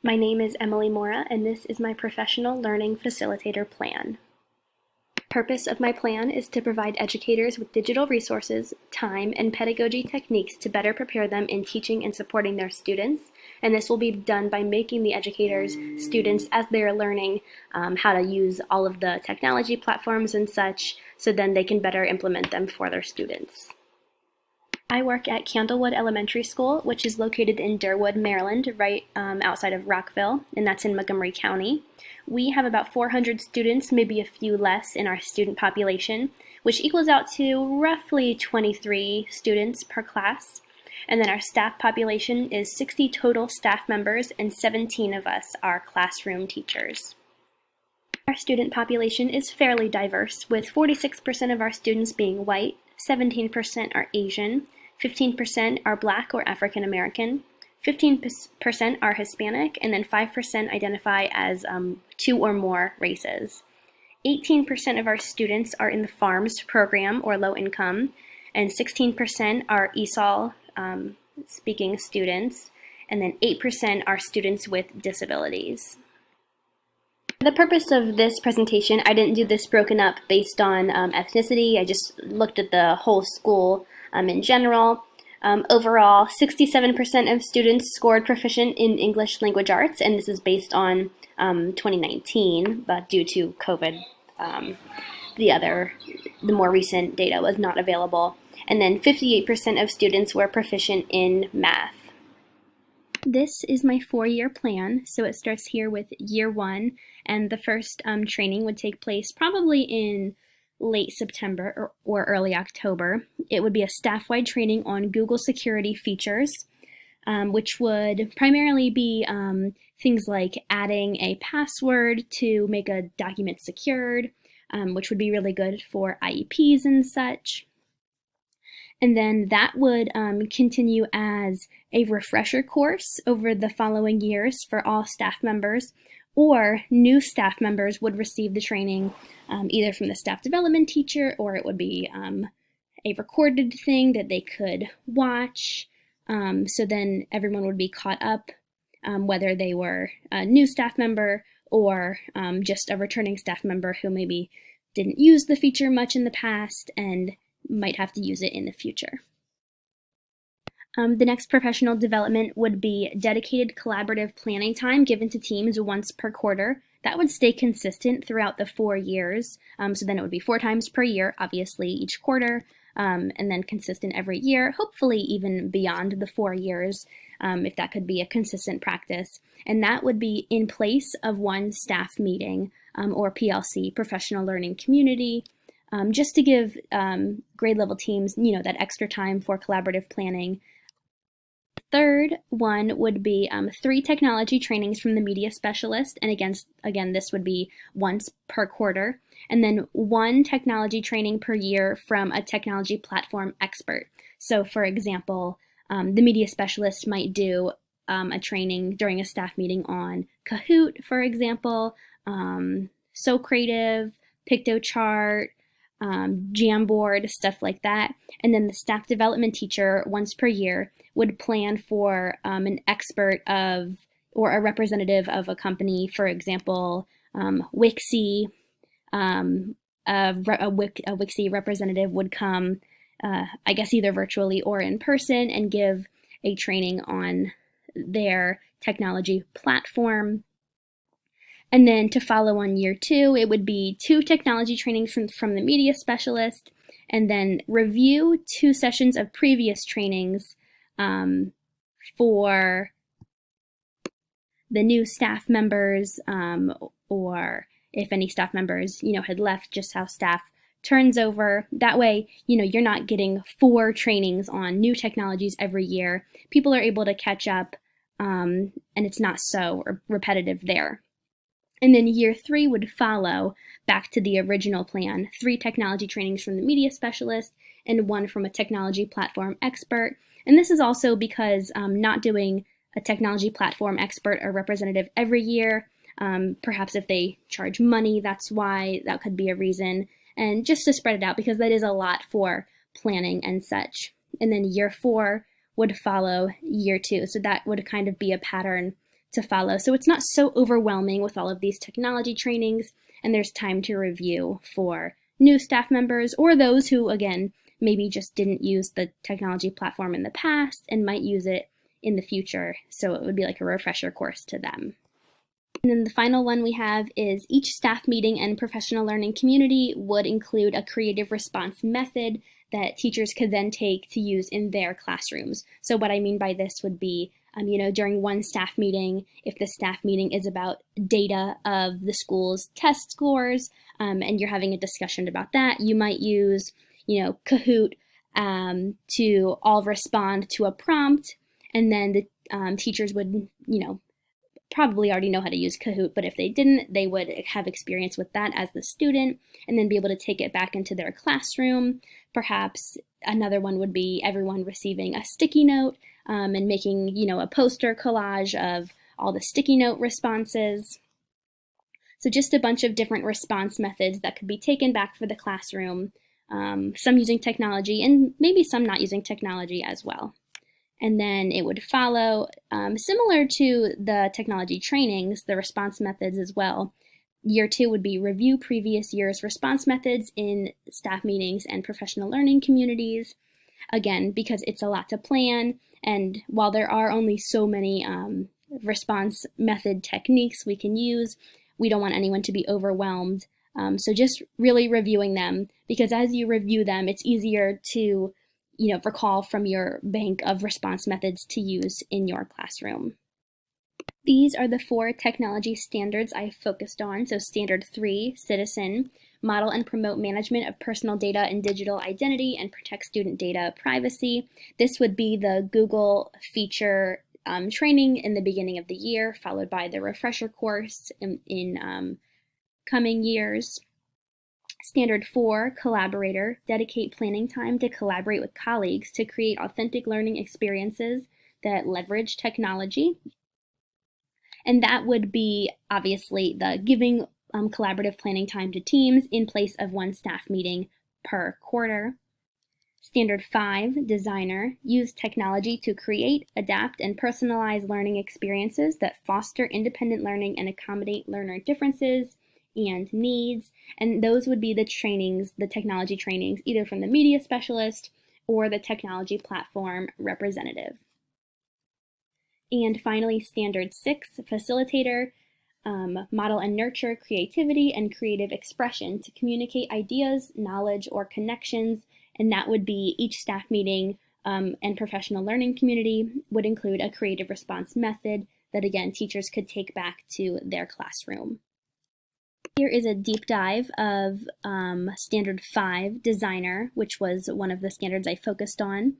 My name is Emily Mora, and this is my Professional Learning Facilitator Plan. The purpose of my plan is to provide educators with digital resources, time, and pedagogy techniques to better prepare them in teaching and supporting their students. And this will be done by making the educators students as they are learning how to use all of the technology platforms and such, so then they can better implement them for their students. I work at Candlewood Elementary School, which is located in Durwood, Maryland, right outside of Rockville, and that's in Montgomery County. We have about 400 students, maybe a few less in our student population, which equals out to roughly 23 students per class. And then our staff population is 60 total staff members, and 17 of us are classroom teachers. Our student population is fairly diverse, with 46% of our students being white, 17% are Asian, 15% are Black or African American, 15% are Hispanic, and then 5% identify as two or more races. 18% of our students are in the FARMS program or low income, and 16% are ESOL speaking students, and then 8% are students with disabilities. For the purpose of this presentation, I didn't do this broken up based on ethnicity. I just looked at the whole school in general. Overall, 67% of students scored proficient in English language arts, and this is based on 2019, but due to COVID, the more recent data was not available. And then 58% of students were proficient in math. This is my 4-year plan, so it starts here with year 1, and the first training would take place probably in late September or early October. It would be a staff-wide training on Google security features, which would primarily be things like adding a password to make a document secured, which would be really good for IEPs and such. And then that would continue as a refresher course over the following years for all staff members, or new staff members would receive the training either from the staff development teacher, or it would be a recorded thing that they could watch. So then everyone would be caught up, whether they were a new staff member or just a returning staff member who maybe didn't use the feature much in the past and might have to use it in the future. The next professional development would be dedicated collaborative planning time given to teams once per quarter. That would stay consistent throughout the 4 years. So then it would be 4 times per year, obviously each quarter, and then consistent every year, hopefully even beyond the 4 years, if that could be a consistent practice. And that would be in place of one staff meeting or PLC, professional learning community, just to give grade level teams, that extra time for collaborative planning. The third one would be 3 technology trainings from the media specialist, and again, this would be once per quarter, and then 1 technology training per year from a technology platform expert. So, for example, the media specialist might do a training during a staff meeting on Kahoot, for example, So Creative, Pictochart, Jamboard, stuff like that. And then the staff development teacher once per year would plan for an expert of or a representative of a company, for example, Wixie. A Wixie representative would come, I guess either virtually or in person, and give a training on their technology platform. And then to follow on year 2, it would be 2 technology trainings from the media specialist, and then review 2 sessions of previous trainings for the new staff members, or if any staff members, had left, just how staff turns over. That way, you're not getting 4 trainings on new technologies every year. People are able to catch up, and it's not so repetitive there. And then year 3 would follow back to the original plan, 3 technology trainings from the media specialist and 1 from a technology platform expert. And this is also because not doing a technology platform expert or representative every year, perhaps if they charge money, that's why, that could be a reason. And just to spread it out, because that is a lot for planning and such. And then year 4 would follow year 2. So that would kind of be a pattern to follow. So it's not so overwhelming with all of these technology trainings, and there's time to review for new staff members or those who, again, maybe just didn't use the technology platform in the past and might use it in the future. So it would be like a refresher course to them. And then the final one we have is each staff meeting and professional learning community would include a creative response method that teachers could then take to use in their classrooms. So what I mean by this would be, during one staff meeting, if the staff meeting is about data of the school's test scores, and you're having a discussion about that, you might use, Kahoot to all respond to a prompt, and then the teachers would, probably already know how to use Kahoot, but if they didn't, they would have experience with that as the student and then be able to take it back into their classroom. Perhaps another one would be everyone receiving a sticky note and making, a poster collage of all the sticky note responses. So just a bunch of different response methods that could be taken back for the classroom, some using technology and maybe some not using technology as well. And then it would follow, similar to the technology trainings, the response methods as well. Year 2 would be review previous year's response methods in staff meetings and professional learning communities. Again, because it's a lot to plan, and while there are only so many response method techniques we can use, we don't want anyone to be overwhelmed. So just really reviewing them, because as you review them, it's easier to recall from your bank of response methods to use in your classroom. These are the 4 technology standards I focused on. So Standard 3, Citizen, model and promote management of personal data and digital identity and protect student data privacy. This would be the Google feature training in the beginning of the year, followed by the refresher course in coming years. Standard 4, collaborator, dedicate planning time to collaborate with colleagues to create authentic learning experiences that leverage technology. And that would be obviously the giving collaborative planning time to teams in place of one staff meeting per quarter. Standard 5, designer, use technology to create, adapt, and personalize learning experiences that foster independent learning and accommodate learner differences and needs. And those would be the trainings, the technology trainings, either from the media specialist or the technology platform representative. And finally, Standard 6, facilitator, model and nurture creativity and creative expression to communicate ideas, knowledge, or connections. And that would be each staff meeting and professional learning community would include a creative response method that, again, teachers could take back to their classroom. Here is a deep dive of Standard 5, designer, which was one of the standards I focused on.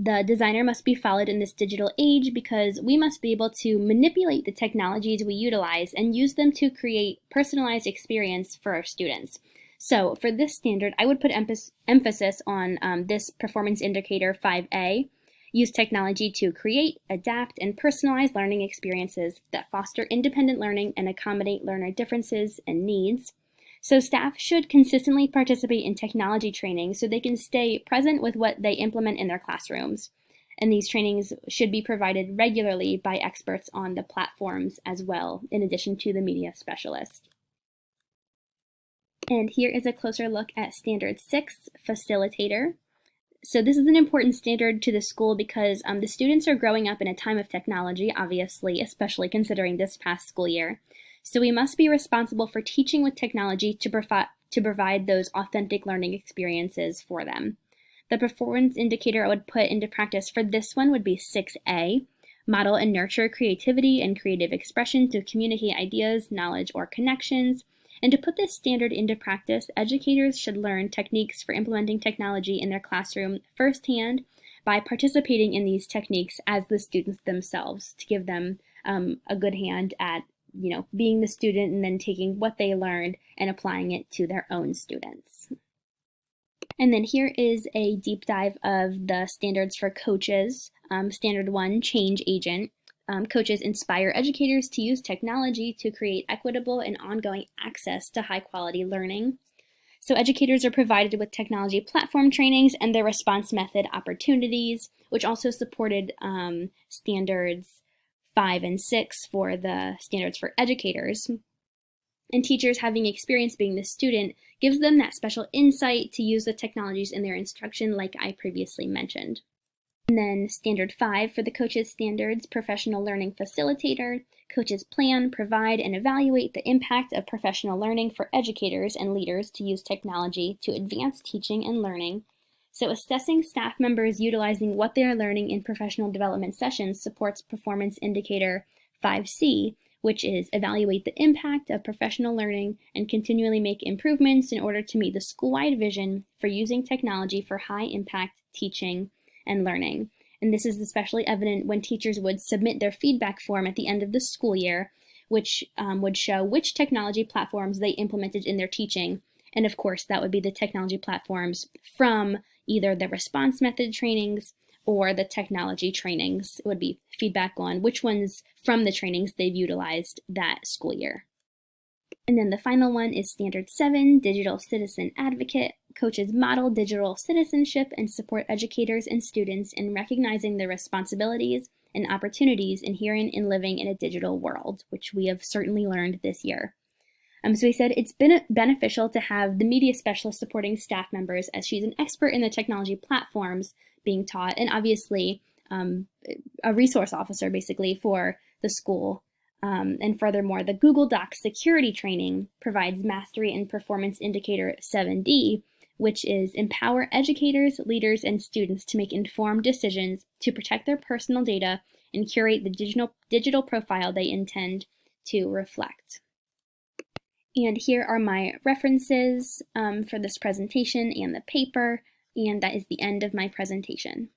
The designer must be followed in this digital age because we must be able to manipulate the technologies we utilize and use them to create personalized experience for our students. So for this standard, I would put emphasis on this performance indicator 5A, use technology to create, adapt, and personalize learning experiences that foster independent learning and accommodate learner differences and needs. So staff should consistently participate in technology training so they can stay present with what they implement in their classrooms. And these trainings should be provided regularly by experts on the platforms as well, in addition to the media specialist. And here is a closer look at Standard 6, facilitator. So this is an important standard to the school because the students are growing up in a time of technology, obviously, especially considering this past school year. So we must be responsible for teaching with technology to provide those authentic learning experiences for them. The performance indicator I would put into practice for this one would be 6A, model and nurture creativity and creative expression to communicate ideas, knowledge, or connections. And to put this standard into practice, educators should learn techniques for implementing technology in their classroom firsthand by participating in these techniques as the students themselves to give them a good hand at being the student and then taking what they learned and applying it to their own students. And then here is a deep dive of the standards for coaches. Standard 1, change agent. Coaches inspire educators to use technology to create equitable and ongoing access to high-quality learning. So educators are provided with technology platform trainings and their response method opportunities, which also supported standards 5 and 6 for the standards for educators. And teachers having experience being the student gives them that special insight to use the technologies in their instruction like I previously mentioned. And then standard 5 for the coaches standards, professional learning facilitator. Coaches plan, provide, and evaluate the impact of professional learning for educators and leaders to use technology to advance teaching and learning. So assessing staff members utilizing what they are learning in professional development sessions supports performance indicator 5C, which is evaluate the impact of professional learning and continually make improvements in order to meet the school-wide vision for using technology for high-impact teaching and learning. And this is especially evident when teachers would submit their feedback form at the end of the school year, which would show which technology platforms they implemented in their teaching. And of course, that would be the technology platforms from either the response method trainings or the technology trainings. It would be feedback on which ones from the trainings they've utilized that school year. And then the final one is Standard 7, Digital Citizen Advocate. Coaches model digital citizenship and support educators and students in recognizing the responsibilities and opportunities inherent in living in a digital world, which we have certainly learned this year. So he said it's been beneficial to have the media specialist supporting staff members, as she's an expert in the technology platforms being taught, and obviously a resource officer basically for the school. And furthermore, the Google Docs security training provides mastery and performance indicator 7D, which is empower educators, leaders, and students to make informed decisions to protect their personal data and curate the digital profile they intend to reflect. And here are my references for this presentation and the paper, and that is the end of my presentation.